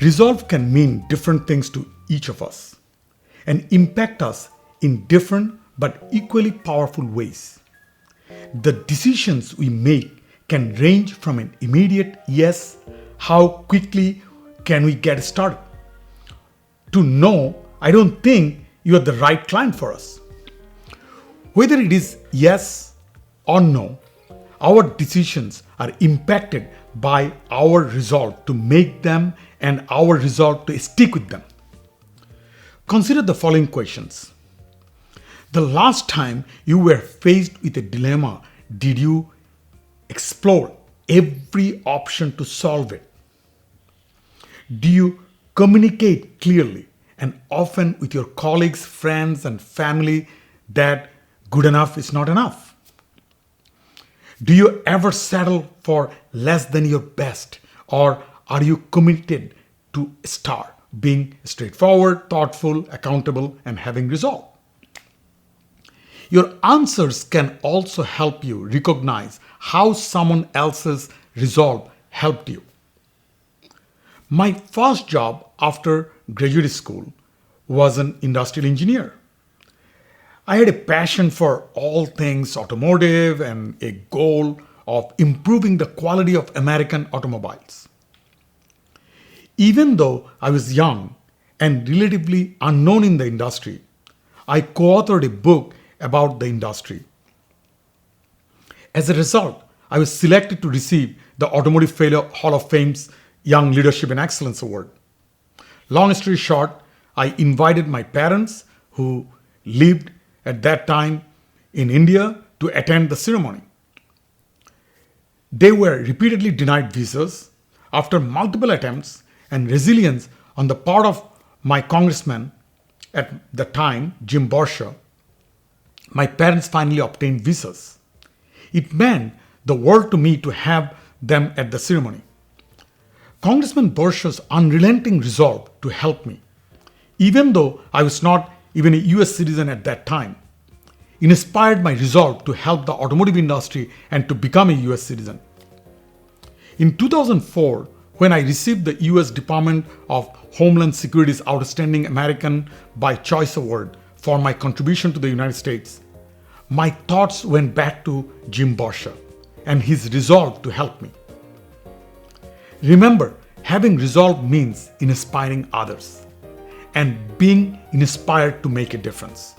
Resolve can mean different things to each of us and impact us in different but equally powerful ways. The decisions we make can range from an immediate yes, how quickly can we get started, to no, I don't think you are the right client for us. Whether it is yes or no, our decisions are impacted by our resolve to make them and our resolve to stick with them. Consider the following questions. The last time you were faced with a dilemma, did you explore every option to solve it? Do you communicate clearly and often with your colleagues, friends, and family that good enough is not enough? Do you ever settle for less than your best, or are you committed to STAR, being straightforward, thoughtful, accountable, and having resolve? Your answers can also help you recognize how someone else's resolve helped you. My first job after graduate school was an industrial engineer. I had a passion for all things automotive and a goal of improving the quality of American automobiles. Even though I was young and relatively unknown in the industry, I co-authored a book about the industry. As a result, I was selected to receive the Automotive Hall of Fame's Young Leadership and Excellence Award. Long story short, I invited my parents, who lived at that time in India, to attend the ceremony. They were repeatedly denied visas. After multiple attempts and resilience on the part of my congressman at the time, Jim Bosch, my parents finally obtained visas. It meant the world to me to have them at the ceremony. Congressman Bosch's unrelenting resolve to help me, even though I was not even a US citizen at that time, inspired my resolve to help the automotive industry and to become a US citizen. In 2004, when I received the US Department of Homeland Security's Outstanding American by Choice Award for my contribution to the United States, my thoughts went back to Jim Bosch and his resolve to help me. Remember, having resolve means inspiring others and being inspired to make a difference.